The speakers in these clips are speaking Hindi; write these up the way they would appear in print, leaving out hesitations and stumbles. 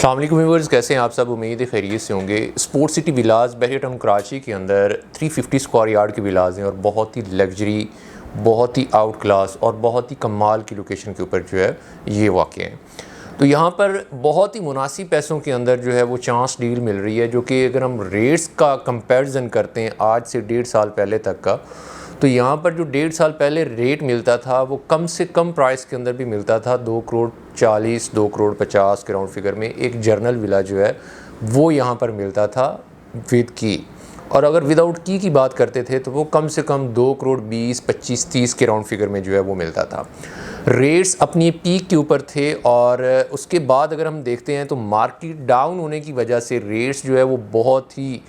अस्सलाम वालेकुम व्यूअर्स, कैसे हैं आप सब। उम्मीद है खैरियत से होंगे। स्पोर्ट्स सिटी विलास बहरिया टाउन कराची के अंदर 350 स्क्वायर यार्ड के विलास हैं और बहुत ही लग्जरी, बहुत ही आउट क्लास और बहुत ही कमाल की लोकेशन के ऊपर जो है ये वाक़ हैं। तो यहाँ पर बहुत ही मुनासिब पैसों के अंदर जो है वो चांस डील मिल रही है, जो कि अगर हम रेट्स का कंपैरिजन करते हैं आज से 1.5 साल पहले तक का, तो यहाँ पर जो 1.5 साल पहले रेट मिलता था वो कम से कम प्राइस के अंदर भी मिलता था 2 करोड़ 40, 2 करोड़ 50 के राउंड फिगर में एक जर्नल विला जो है वो यहाँ पर मिलता था विद की। और अगर विदाउट की बात करते थे तो वो कम से कम 2 करोड़ 20, 25, 30 के राउंड फिगर में जो है वो मिलता था। रेट्स अपनी पीक के ऊपर थे और उसके बाद अगर हम देखते हैं तो मार्केट डाउन होने की वजह से रेट्स जो है वो बहुत ही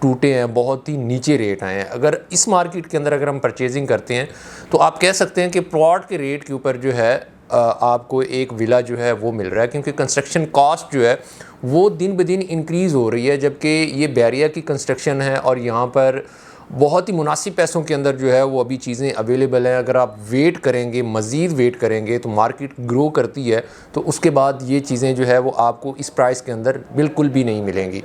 टूटे हैं, बहुत ही नीचे रेट आए हैं। अगर इस मार्केट के अंदर अगर हम परचेजिंग करते हैं तो आप कह सकते हैं कि प्लॉट के रेट के ऊपर जो है आपको एक विला जो है वो मिल रहा है, क्योंकि कंस्ट्रक्शन कॉस्ट जो है वो दिन ब दिन इंक्रीज़ हो रही है। जबकि ये बहरिया की कंस्ट्रक्शन है और यहाँ पर बहुत ही मुनासिब पैसों के अंदर जो है वो अभी चीज़ें अवेलेबल हैं। अगर आप वेट करेंगे, मज़ीद वेट करेंगे तो मार्केट ग्रो करती है, तो उसके बाद ये चीज़ें जो है वो आपको इस प्राइस के अंदर बिल्कुल भी नहीं मिलेंगी।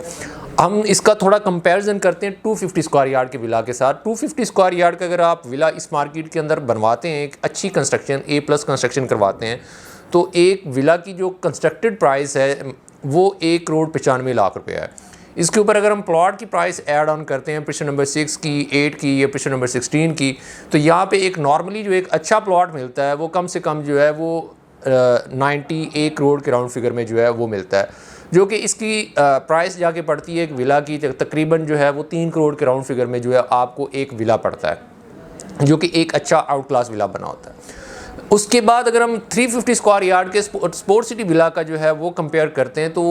हम इसका थोड़ा कंपैरिजन करते हैं 250 स्क्वायर यार्ड के विला के साथ। 250 स्क्वायर यार्ड का अगर आप विला इस मार्केट के अंदर बनवाते हैं, एक अच्छी कंस्ट्रक्शन A+ कंस्ट्रक्शन करवाते हैं, तो एक विला की जो कंस्ट्रक्टेड प्राइस है वो 1 करोड़ 95 लाख रुपये है। इसके ऊपर अगर हम प्लॉट की प्राइस ऐड ऑन करते हैं पिक्चर नंबर 6 की, 8 की या पिक्चर नंबर 16 की, तो यहाँ पे एक नॉर्मली जो एक अच्छा प्लॉट मिलता है वो कम से कम जो है वो 91 करोड़ के राउंड फिगर में जो है वो मिलता है, जो कि इसकी प्राइस जाके पड़ती है एक विला की तकरीबन जो है वो 3 करोड़ के राउंड फिगर में जो है आपको एक विला पड़ता है, जो कि एक अच्छा आउट क्लास विला बना होता है। उसके बाद अगर हम 350 स्क्वायर यार्ड के स्पोर्ट्स सिटी विला का जो है वो कंपेयर करते हैं तो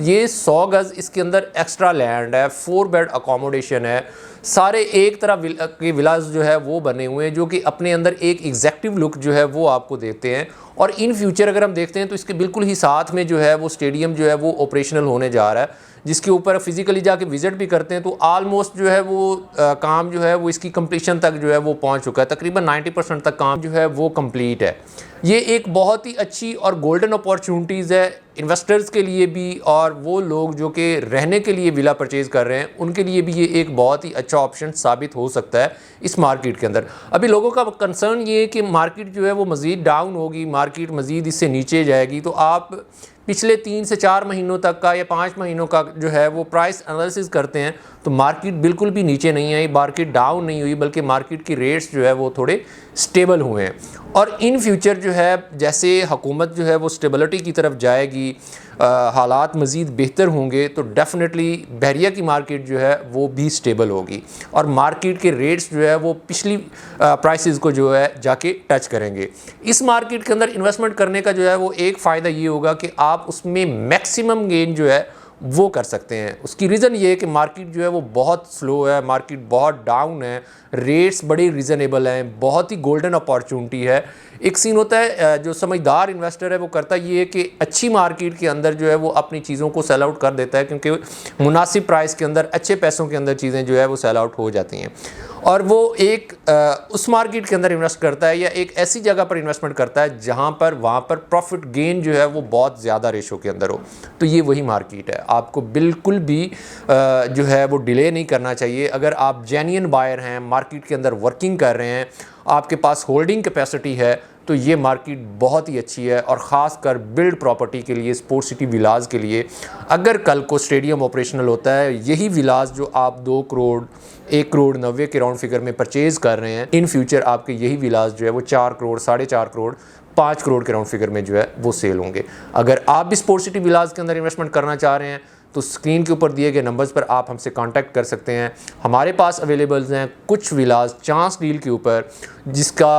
ये 100 गज़ इसके अंदर एक्स्ट्रा लैंड है, 4 बेड अकोमोडेशन है, सारे एक तरह के विलास जो है वो बने हुए हैं, जो कि अपने अंदर एक एग्जैक्टिव लुक जो है वो आपको देते हैं। और इन फ्यूचर अगर हम देखते हैं तो इसके बिल्कुल ही साथ में जो है वो स्टेडियम जो है वो ऑपरेशनल होने जा रहा है, जिसके ऊपर फिज़िकली जाके विज़िट भी करते हैं तो आलमोस्ट जो है वो काम जो है वो इसकी कंप्लीशन तक जो है वो पहुंच चुका है। तकरीबन 90% तक काम जो है वो कंप्लीट है। ये एक बहुत ही अच्छी और गोल्डन अपॉर्चुनिटीज़ है इन्वेस्टर्स के लिए भी, और वो लोग जो कि रहने के लिए विला परचेज़ कर रहे हैं उनके लिए भी ये एक बहुत ही अच्छा ऑप्शन साबित हो सकता है इस मार्केट के अंदर। अभी लोगों का कंसर्न ये है कि मार्केट जो है वो मज़ीद डाउन होगी, मार्केट मज़ीद इससे नीचे जाएगी। तो आप पिछले 3 से 4 महीनों तक का या 5 महीनों का जो है वो प्राइस एनालिसिस करते हैं तो मार्केट बिल्कुल भी नीचे नहीं आई, मार्केट डाउन नहीं हुई, बल्कि मार्केट की रेट्स जो है वो थोड़े स्टेबल हुए हैं। और इन फ्यूचर जो है जैसे हुकूमत जो है वो स्टेबिलिटी की तरफ जाएगी, हालात मज़ीद बेहतर होंगे, तो डेफ़िनेटली बहरिया की मार्केट जो है वो भी स्टेबल होगी और मार्केट के रेट्स जो है वो पिछली प्राइसेस को जो है जाके टच करेंगे। इस मार्केट के अंदर इन्वेस्टमेंट करने का जो है वो एक फ़ायदा ये होगा कि आप उसमें मैक्सिमम गेन जो है वो कर सकते हैं। उसकी रीज़न ये है कि मार्केट जो है वो बहुत स्लो है, मार्केट बहुत डाउन है, रेट्स बड़े रीज़नेबल हैं, बहुत ही गोल्डन अपॉर्चुनिटी है। एक सीन होता है जो समझदार इन्वेस्टर है वो करता ये है कि अच्छी मार्केट के अंदर जो है वो अपनी चीज़ों को सेल आउट कर देता है, क्योंकि मुनासिब प्राइस के अंदर अच्छे पैसों के अंदर चीज़ें जो है वो सेल आउट हो जाती हैं, और वो एक उस मार्केट के अंदर इन्वेस्ट करता है या एक ऐसी जगह पर इन्वेस्टमेंट करता है जहाँ पर वहाँ पर प्रॉफिट गेन जो है वो बहुत ज़्यादा रेशो के अंदर हो। तो ये वही मार्केट है। आपको बिल्कुल भी जो है वो डिले नहीं करना चाहिए। अगर आप जेन्युइन बायर हैं, मार्केट के अंदर वर्किंग कर रहे हैं, आपके पास होल्डिंग कैपेसिटी है, तो ये मार्केट बहुत ही अच्छी है। और ख़ास कर बिल्ड प्रॉपर्टी के लिए, स्पोर्ट्स सिटी विलास के लिए, अगर कल को स्टेडियम ऑपरेशनल होता है, यही विलास जो आप 2 करोड़ 1 करोड़ 90 के राउंड फिगर में परचेज़ कर रहे हैं, इन फ्यूचर आपके यही विलास जो है वो 4 करोड़ 4.5 करोड़ 5 करोड़ के राउंड फिगर में जो है वो सेल होंगे। अगर आप भी स्पोर्ट्स सिटी विलास के अंदर इन्वेस्टमेंट करना चाह रहे हैं तो स्क्रीन के ऊपर दिए गए नंबर्स पर आप हमसे कांटेक्ट कर सकते हैं। हमारे पास अवेलेबल्स हैं कुछ विलास चांस डील के ऊपर, जिसका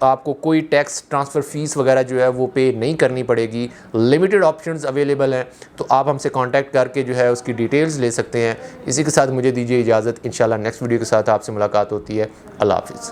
आपको कोई टैक्स ट्रांसफ़र फ़ीस वगैरह जो है वो पे नहीं करनी पड़ेगी। लिमिटेड ऑप्शंस अवेलेबल हैं, तो आप हमसे कांटेक्ट करके जो है उसकी डिटेल्स ले सकते हैं। इसी के साथ मुझे दीजिए इजाज़त। इंशाल्लाह नेक्स्ट वीडियो के साथ आपसे मुलाकात होती है। अल्लाह हाफ़िज़।